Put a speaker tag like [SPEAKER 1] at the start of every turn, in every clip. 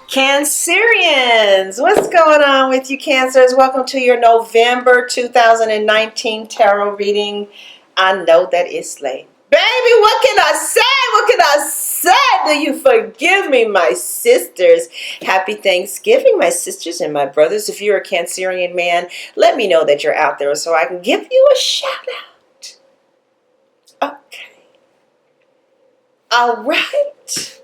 [SPEAKER 1] Cancerians, what's going on with you, Cancers? Welcome to your November 2019 tarot reading. I know that it's late. Baby, what can I say? What can I say? Do you forgive me, my sisters? Happy Thanksgiving, my sisters and my brothers. If you're a Cancerian man, let me know that you're out there so I can give you a shout out. Okay. All right.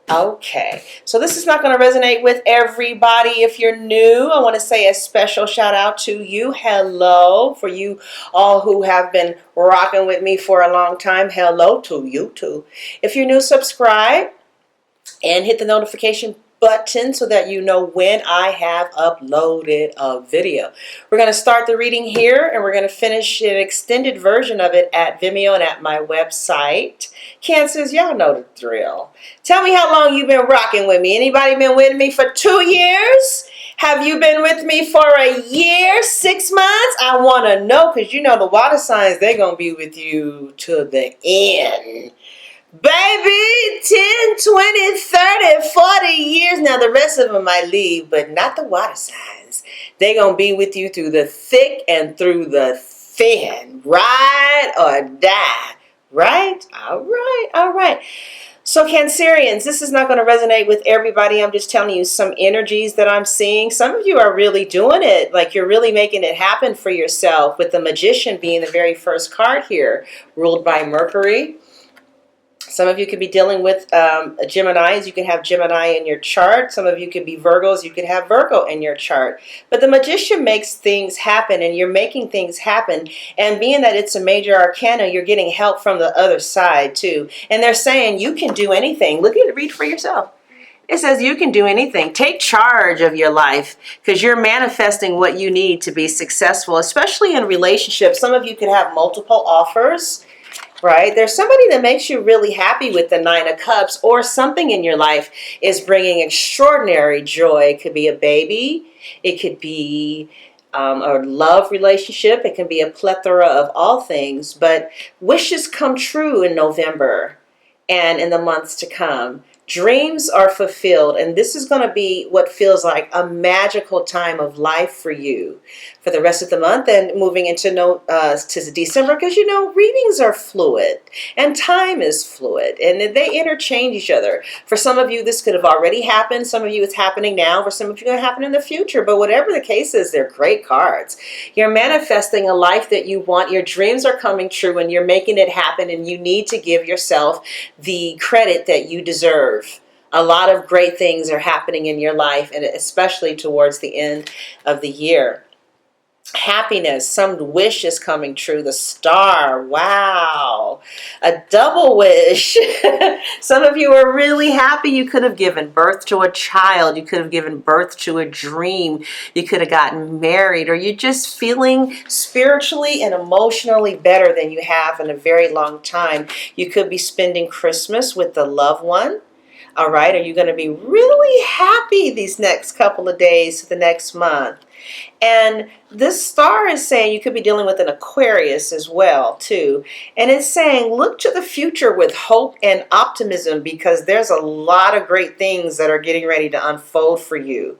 [SPEAKER 1] Okay, so this is not going to resonate with everybody. If you're new, I want to say a special shout out to you. Hello, for you all who have been rocking with me for a long time. Hello to you too. If you're new, subscribe and hit the notification button so that you know when I have uploaded a video. We're going to start the reading here and we're going to finish an extended version of it at Vimeo and at my website. Cancers, y'all know the drill. Tell me how long you've been rocking with me. Anybody been with me for 2 years? Have you been with me for a year, 6 months? I want to know, because you know the water signs, they're going to be with you to the end. Baby, 10, 20, 30, 40 years. Now, the rest of them might leave, but not the water signs. They're going to be with you through the thick and through the thin. Ride or die. Right? All right. All right. So, Cancerians, this is not going to resonate with everybody. I'm just telling you some energies that I'm seeing. Some of you are really doing it. Like, you're really making it happen for yourself, with the Magician being the very first card here, ruled by Mercury. Some of you could be dealing with Geminis. You can have Gemini in your chart. Some of you could be Virgos. You could have Virgo in your chart. But the Magician makes things happen, and you're making things happen. And being that it's a major arcana, you're getting help from the other side too. And they're saying you can do anything. Look at it, read for yourself. It says you can do anything. Take charge of your life, because you're manifesting what you need to be successful, especially in relationships. Some of you could have multiple offers. Right? There's somebody that makes you really happy with the Nine of Cups, or something in your life is bringing extraordinary joy. It could be a baby. It could be a love relationship. It can be a plethora of all things. But wishes come true in November and in the months to come. Dreams are fulfilled, and this is going to be what feels like a magical time of life for you for the rest of the month and moving into to December, because you know readings are fluid and time is fluid and they interchange each other. For some of you, this could have already happened. Some of you, it's happening now. For some of you, it's going to happen in the future. But whatever the case is, they're great cards. You're manifesting a life that you want. Your dreams are coming true, and you're making it happen. And you need to give yourself the credit that you deserve. A lot of great things are happening in your life, and especially towards the end of the year. Happiness, some wish is coming true. The Star, wow. A double wish. Some of you are really happy. You could have given birth to a child. You could have given birth to a dream. You could have gotten married, or you're just feeling spiritually and emotionally better than you have in a very long time. You could be spending Christmas with the loved one. All right, are you going to be really happy these next couple of days to the next month? And this Star is saying you could be dealing with an Aquarius as well too. And it's saying look to the future with hope and optimism, because there's a lot of great things that are getting ready to unfold for you.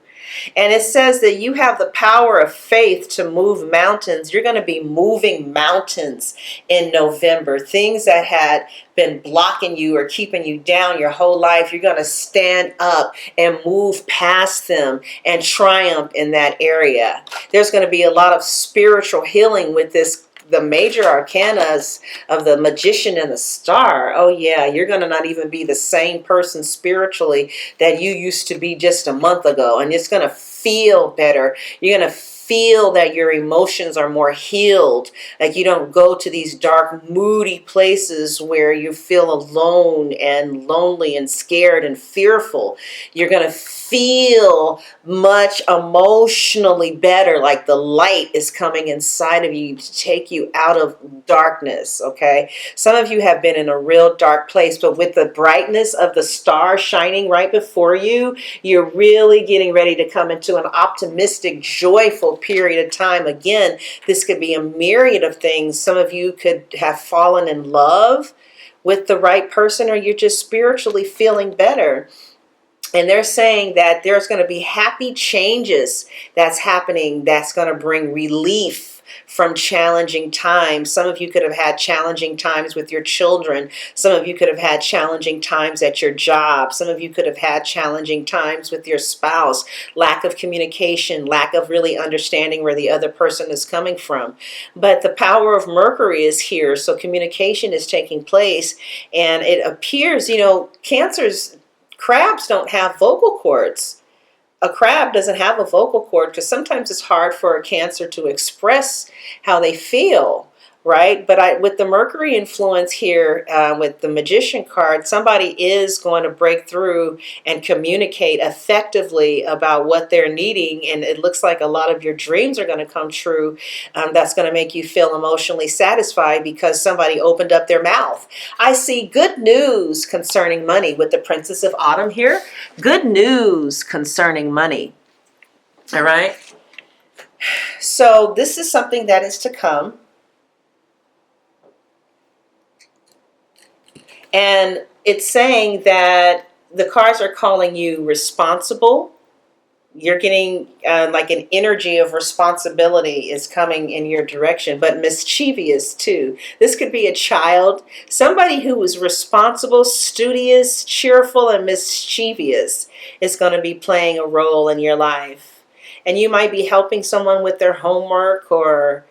[SPEAKER 1] And it says that you have the power of faith to move mountains. You're going to be moving mountains in November. Things that had been blocking you or keeping you down your whole life, you're going to stand up and move past them and triumph in that area. There's going to be a lot of spiritual healing with this. The major arcanas of the Magician and the Star. Oh yeah, you're going to not even be the same person spiritually that you used to be just a month ago. And it's going to feel better. You're going to feel that your emotions are more healed. Like you don't go to these dark, moody places where you feel alone and lonely and scared and fearful. You're going to feel much emotionally better, like the light is coming inside of you to take you out of darkness, okay? Some of you have been in a real dark place, but with the brightness of the Star shining right before you, you're really getting ready to come into an optimistic, joyful period of time. Again, this could be a myriad of things. Some of you could have fallen in love with the right person, or you're just spiritually feeling better. And they're saying that there's going to be happy changes that's happening that's going to bring relief from challenging times. Some of you could have had challenging times with your children. Some of you could have had challenging times at your job. Some of you could have had challenging times with your spouse. Lack of communication, lack of really understanding where the other person is coming from. But the power of Mercury is here, so communication is taking place. And it appears, crabs don't have vocal cords. A crab doesn't have a vocal cord because sometimes it's hard for a Cancer to express how they feel, right? But with the Mercury influence here, with the Magician card, somebody is going to break through and communicate effectively about what they're needing, and it looks like a lot of your dreams are going to come true. That's going to make you feel emotionally satisfied because somebody opened up their mouth. I see good news concerning money with the Princess of Autumn here. Good news concerning money. All right. So this is something that is to come. And it's saying that the cards are calling you responsible. You're getting like an energy of responsibility is coming in your direction, but mischievous too. This could be a child, somebody who is responsible, studious, cheerful, and mischievous is going to be playing a role in your life. And you might be helping someone with their homework, or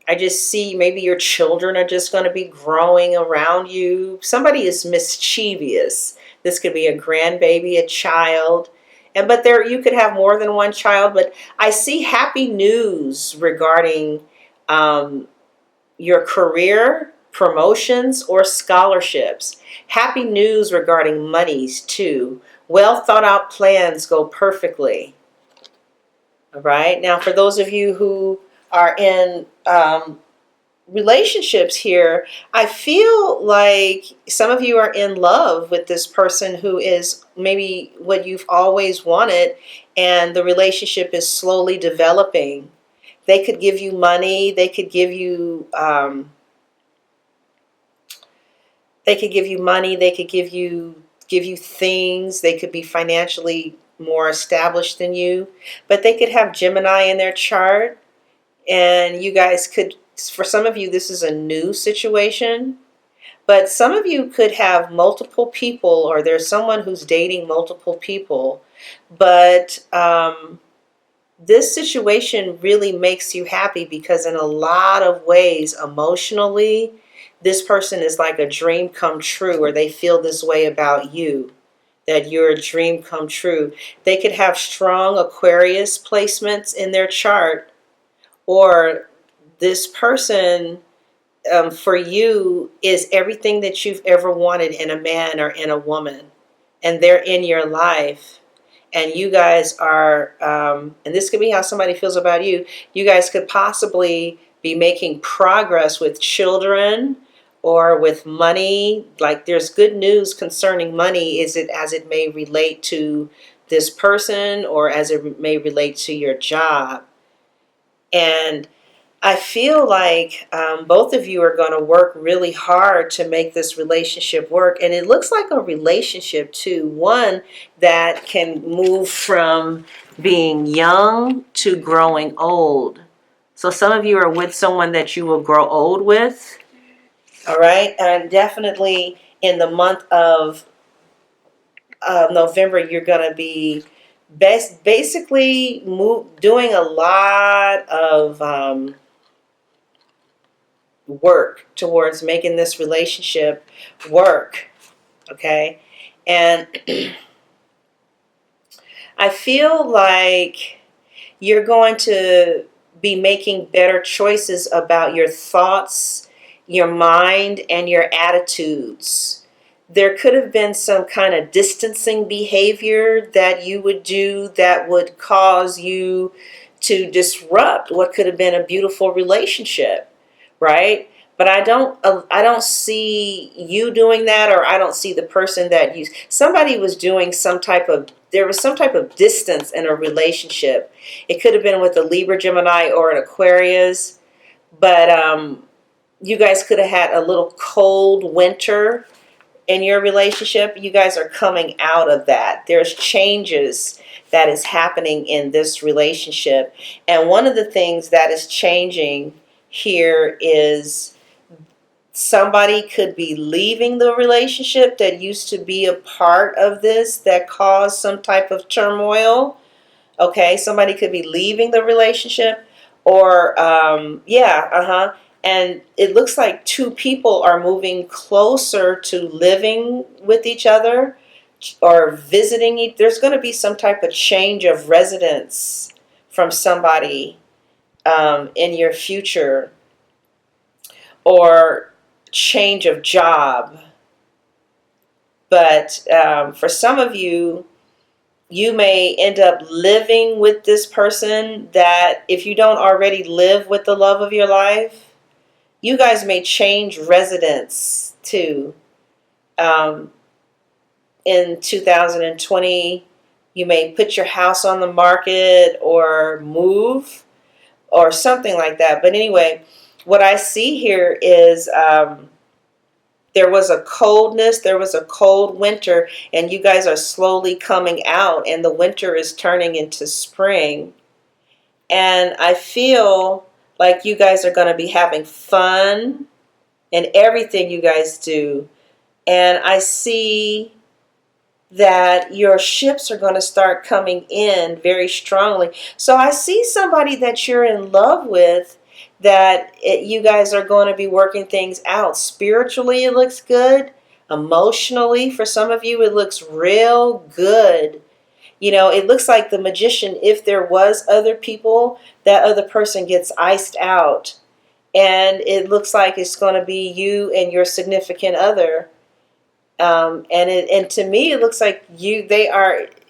[SPEAKER 1] I just see maybe your children are just going to be growing around you. Somebody is mischievous. This could be a grandbaby, a child. But you could have more than one child. But I see happy news regarding your career, promotions, or scholarships. Happy news regarding monies too. Well thought out plans go perfectly. All right. Now, for those of you who are in relationships here, I feel like some of you are in love with this person who is maybe what you've always wanted, and the relationship is slowly developing. They could give you money. They could give you money. They could give you things. They could be financially more established than you, but they could have Gemini in their chart, and you guys could. For some of you, this is a new situation, but some of you could have multiple people, or there's someone who's dating multiple people, but this situation really makes you happy because in a lot of ways, emotionally, this person is like a dream come true, or they feel this way about you, that you're a dream come true. They could have strong Aquarius placements in their chart, or this person for you is everything that you've ever wanted in a man or in a woman, and they're in your life, and you guys are and this could be how somebody feels about you. You guys could possibly be making progress with children or with money. Like, there's good news concerning money, as it may relate to this person, or as it may relate to your job. And I feel like both of you are going to work really hard to make this relationship work. And it looks like a relationship, too. One that can move from being young to growing old. So some of you are with someone that you will grow old with. All right. And definitely in the month of November, you're going to be basically doing a lot of work towards making this relationship work. Okay. And I feel like you're going to be making better choices about your thoughts, your mind, and your attitudes. There could have been some kind of distancing behavior that you would do that would cause you to disrupt what could have been a beautiful relationship, right? But I don't see you doing that, or I don't see the person that you. Somebody was doing there was some type of distance in a relationship. It could have been with a Libra, Gemini, or an Aquarius, but you guys could have had a little cold winter, in your relationship, you guys are coming out of that. There's changes that is happening in this relationship. And one of the things that is changing here is somebody could be leaving the relationship that used to be a part of this, that caused some type of turmoil. Okay, somebody could be leaving the relationship, or and it looks like two people are moving closer to living with each other or visiting. There's going to be some type of change of residence from somebody in your future, or change of job. But for some of you, you may end up living with this person that, if you don't already live with the love of your life, you guys may change residence too. In 2020, you may put your house on the market or move or something like that. But anyway, what I see here is there was a coldness, there was a cold winter, and you guys are slowly coming out, and the winter is turning into spring. And I feel like you guys are going to be having fun in everything you guys do. And I see that your ships are going to start coming in very strongly. So I see somebody that you're in love with, that you guys are going to be working things out. Spiritually, it looks good. Emotionally, for some of you, it looks real good. You know, it looks like the magician, if there was other people, that other person gets iced out. And it looks like it's going to be you and your significant other. And to me, it looks like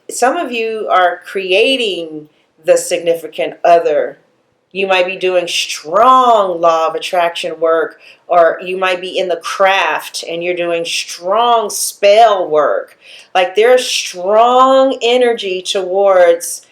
[SPEAKER 1] some of you are creating the significant other. You might be doing strong law of attraction work, or you might be in the craft and you're doing strong spell work. Like, there's strong energy towards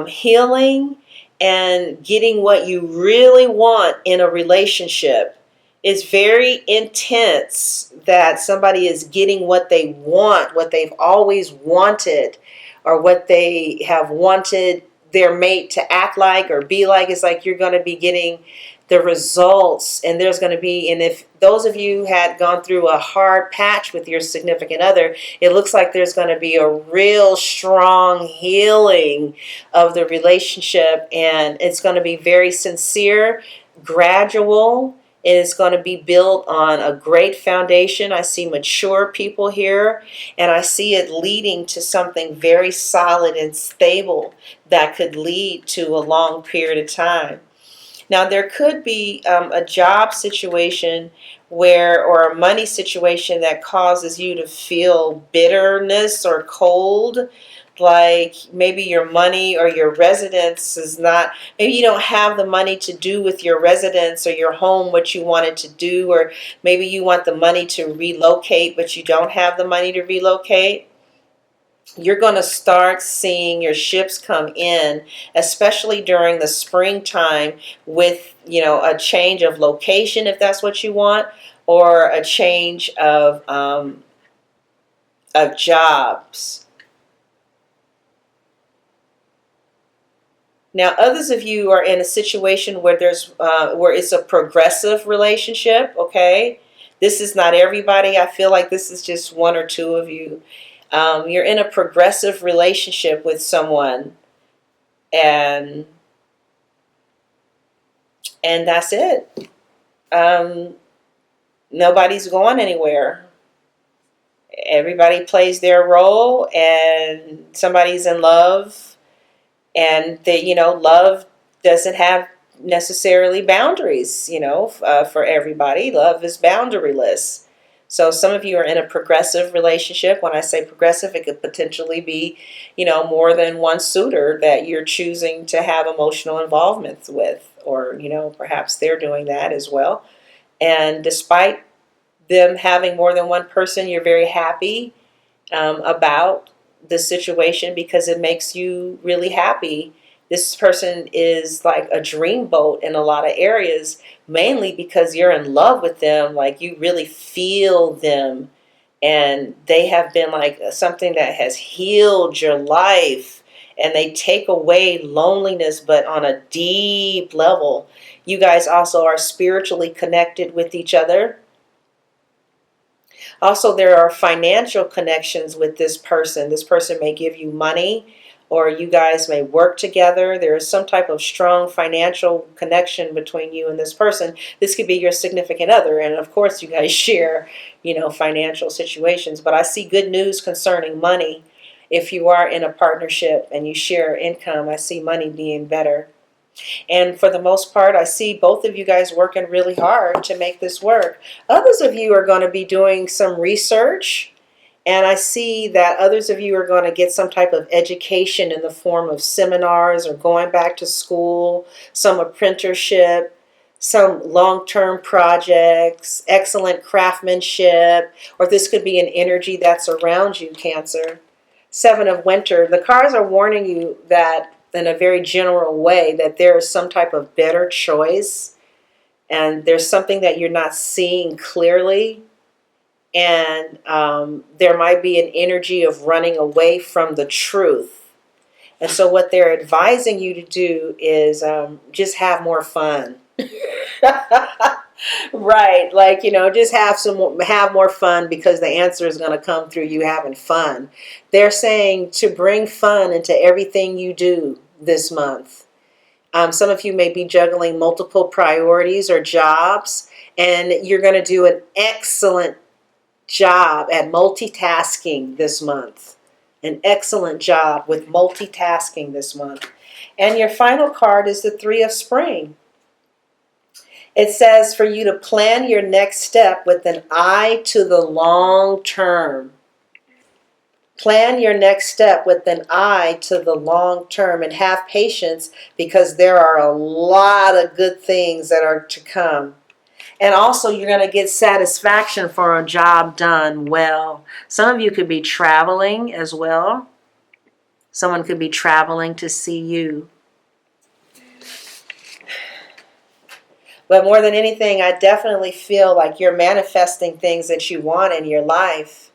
[SPEAKER 1] healing and getting what you really want in a relationship. It's very intense that somebody is getting what they want, what they've always wanted, or what they have wanted their mate to act like or be like. It's like you're going to be getting the results, and there's going to be, and if those of you had gone through a hard patch with your significant other, it looks like there's going to be a real strong healing of the relationship, and it's going to be very sincere, gradual. It is going to be built on a great foundation. I see mature people here, and I see it leading to something very solid and stable that could lead to a long period of time. Now, there could be a job situation or a money situation that causes you to feel bitterness or cold. Like, maybe your money or your residence is not, maybe you don't have the money to do with your residence or your home what you wanted to do, or maybe you want the money to relocate, but you don't have the money to relocate. You're going to start seeing your ships come in, especially during the springtime, with, a change of location, if that's what you want, or a change of jobs. Now, others of you are in a situation where where it's a progressive relationship. Okay, this is not everybody. I feel like this is just one or two of you. You're in a progressive relationship with someone, and that's it. Nobody's going anywhere. Everybody plays their role, and somebody's in love. And love doesn't have necessarily boundaries, for everybody. Love is boundaryless. So some of you are in a progressive relationship. When I say progressive, it could potentially be, more than one suitor that you're choosing to have emotional involvement with, or, perhaps they're doing that as well. And despite them having more than one person, you're very happy about the situation because it makes you really happy. This person is like a dreamboat in a lot of areas, mainly because you're in love with them. Like, you really feel them. and they have been like something that has healed your life, and they take away loneliness, but on a deep level. You guys also are spiritually connected with each other. Also, there are financial connections with this person. This person may give you money, or you guys may work together. There is some type of strong financial connection between you and this person. This could be your significant other, and of course you guys share, financial situations. But I see good news concerning money. If you are in a partnership and you share income, I see money being better. And for the most part, I see both of you guys working really hard to make this work. Others of you are going to be doing some research, and I see that others of you are going to get some type of education in the form of seminars or going back to school, some apprenticeship, some long-term projects, excellent craftsmanship, or this could be an energy that's around you, Cancer. Seven of Winter. The cards are warning you that in a very general way that there is some type of better choice, and there's something that you're not seeing clearly, and there might be an energy of running away from the truth. And so what they're advising you to do is just have more fun. Right, like, just have more fun, because the answer is going to come through you having fun. They're saying to bring fun into everything you do this month. Some of you may be juggling multiple priorities or jobs, and you're going to do an excellent job at multitasking this month. An excellent job with multitasking this month. And your final card is the Three of Spring. It says for you to plan your next step with an eye to the long term. Plan your next step with an eye to the long term, and have patience, because there are a lot of good things that are to come. And also, you're going to get satisfaction for a job done well. Some of you could be traveling as well. Someone could be traveling to see you. But more than anything, I definitely feel like you're manifesting things that you want in your life.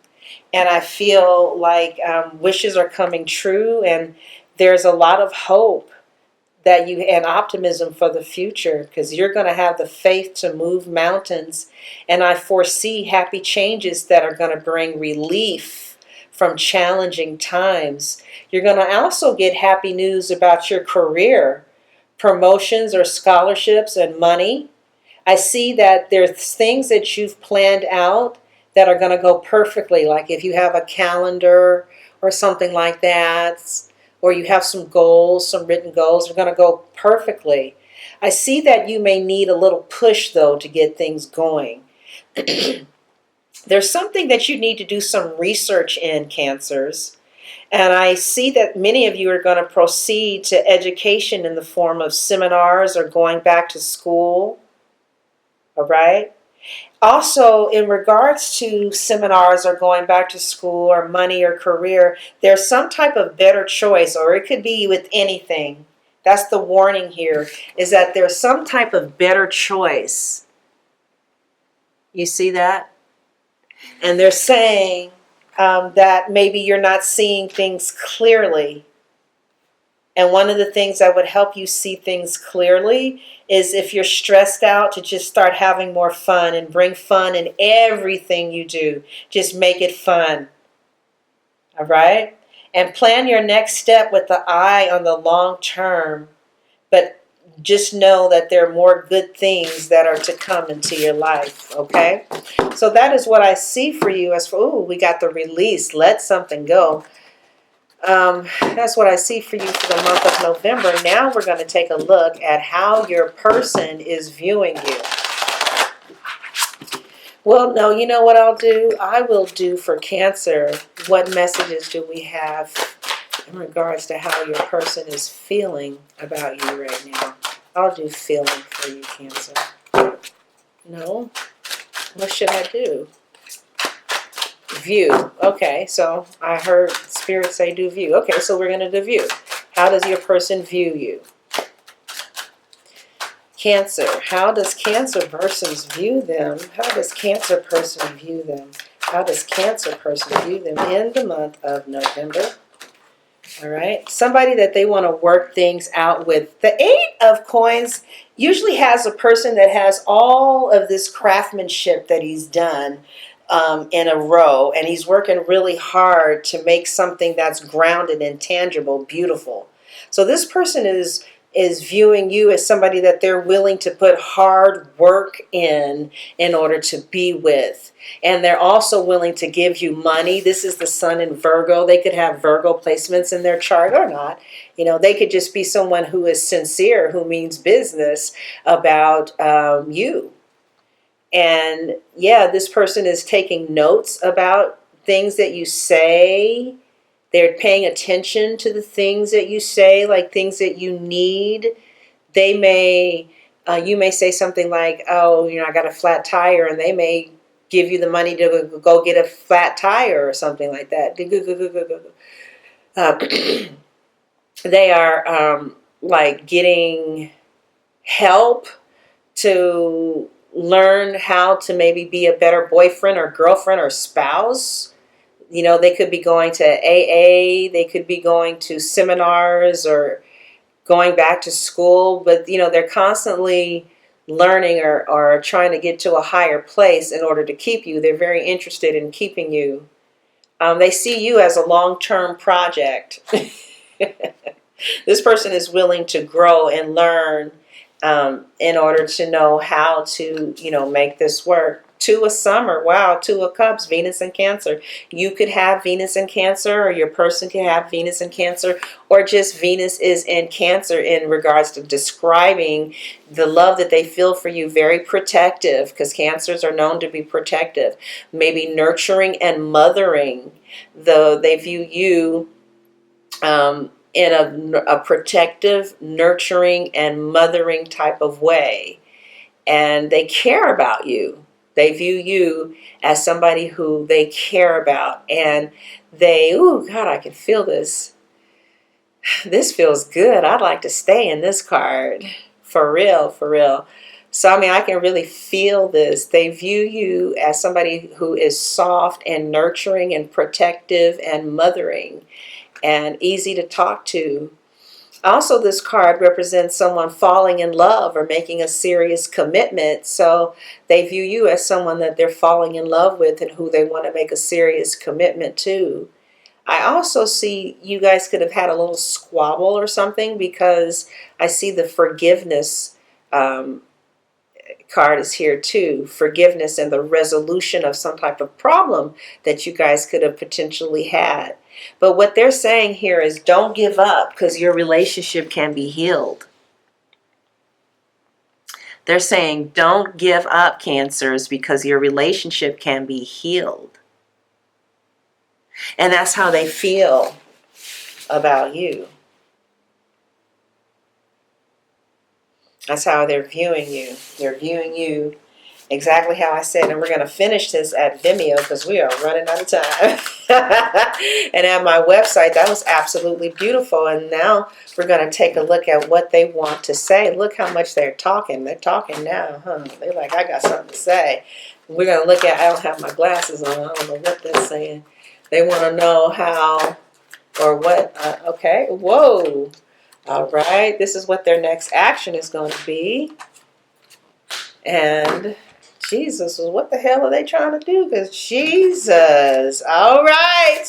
[SPEAKER 1] And I feel like wishes are coming true, and there's a lot of hope and optimism for the future, because you're going to have the faith to move mountains. And I foresee happy changes that are going to bring relief from challenging times. You're going to also get happy news about your career, promotions or scholarships and money. I see that there's things that you've planned out that are going to go perfectly. Like if you have a calendar or something like that, or you have some goals, some written goals, are going to go perfectly. I see that you may need a little push, though, to get things going. There's something that you need to do some research in, Cancers. And I see that many of you are going to proceed to education in the form of seminars or going back to school. All right? Also, in regards to seminars or going back to school or money or career, there's some type of better choice, or it could be with anything. That's the warning here, is that there's some type of better choice. You see that? And they're saying that maybe you're not seeing things clearly. And one of the things that would help you see things clearly is if you're stressed out, to just start having more fun and bring fun in everything you do. Just make it fun. All right? And plan your next step with the eye on the long term. But just know that there are more good things that are to come into your life. Okay? So that is what I see for you as for, we got the release. Let something go. That's what I see for you for the month of November. Now we're going to take a look at how your person is viewing you. Well, no, you know what I'll do? I will do for Cancer, what messages do we have in regards to how your person is feeling about you right now. I'll do feeling for you, Cancer. No? What should I do? View. Okay, so I heard Spirit say do view. Okay, so we're going to do view. How does your person view you? Cancer. How does Cancer persons view them? How does Cancer person view them? How does Cancer person view them in the month of November? All right. Somebody that they want to work things out with. The Eight of Coins usually has a person that has all of this craftsmanship that he's done in a row, and he's working really hard to make something that's grounded and tangible, beautiful. So this person is viewing you as somebody that they're willing to put hard work in order to be with. And they're also willing to give you money. This is the Sun in Virgo. They could have Virgo placements in their chart or not. You know, they could just be someone who is sincere, who means business about you. And yeah, this person is taking notes about things that you say. They're paying attention to the things that you say, like things that you need. They may, you may say something like, oh, you know, I got a flat tire, and they may give you the money to go get a flat tire or something like that. They are like getting help to learn how to maybe be a better boyfriend or girlfriend or spouse. You know, they could be going to AA, they could be going to seminars or going back to school, but, you know, they're constantly learning or trying to get to a higher place in order to keep you. They're very interested in keeping you. They see you as a long-term project. This person is willing to grow and learn in order to know how to, you know, make this work. Two of Summer, wow, Two of Cups, Venus and Cancer. You could have Venus and Cancer, or your person could have Venus and Cancer, or just Venus is in Cancer in regards to describing the love that they feel for you. Very protective, because Cancers are known to be protective. Maybe nurturing and mothering, though they view you in a protective, nurturing, and mothering type of way. And they care about you. They view you as somebody who they care about. And they, oh God, I can feel this. This feels good. I'd like to stay in this card. For real, for real. So, I mean, I can really feel this. They view you as somebody who is soft and nurturing and protective and mothering and easy to talk to. Also, this card represents someone falling in love or making a serious commitment. So they view you as someone that they're falling in love with and who they want to make a serious commitment to. I also see you guys could have had a little squabble or something, because I see the forgiveness card is here too. Forgiveness and the resolution of some type of problem that you guys could have potentially had. But what they're saying here is don't give up, because your relationship can be healed. They're saying don't give up, Cancers, because your relationship can be healed. And that's how they feel about you. That's how they're viewing you. They're viewing you exactly how I said. And we're going to finish this at Vimeo, because we are running out of time. And at my website, that was absolutely beautiful. And now we're going to take a look at what they want to say. Look how much they're talking. They're talking now, huh? They're like, I got something to say. We're going to look at, I don't have my glasses on. I don't know what they're saying. They want to know how or what. Okay. Whoa. All right. This is what their next action is going to be. And Jesus, what the hell are they trying to do? Because Jesus. All right.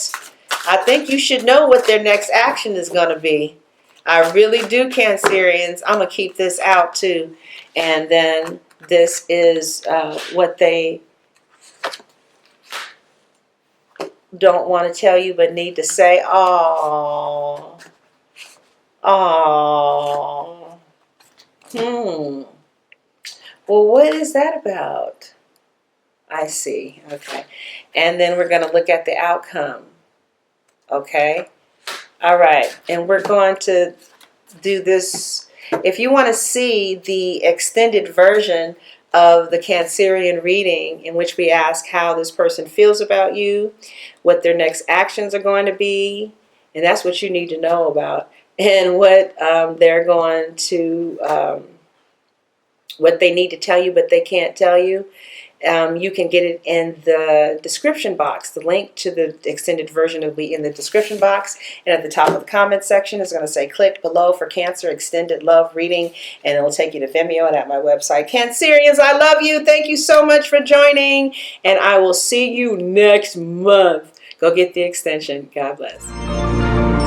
[SPEAKER 1] I think you should know what their next action is going to be. I really do, Cancerians. I'm going to keep this out too. And then this is what they don't want to tell you but need to say. Oh. Oh. Well, what is that about? I see. Okay. And then we're going to look at the outcome. Okay. All right. And we're going to do this. If you want to see the extended version of the Cancerian reading, in which we ask how this person feels about you, what their next actions are going to be, and that's what you need to know about, and what they're going to what they need to tell you but they can't tell you, you can get it in the description box. The link to the extended version will be in the description box, and at the top of the comment section is going to say click below for Cancer Extended Love Reading, and it will take you to Vimeo and at my website. Cancerians, I love you. Thank you so much for joining, and I will see you next month. Go get the extension. God bless.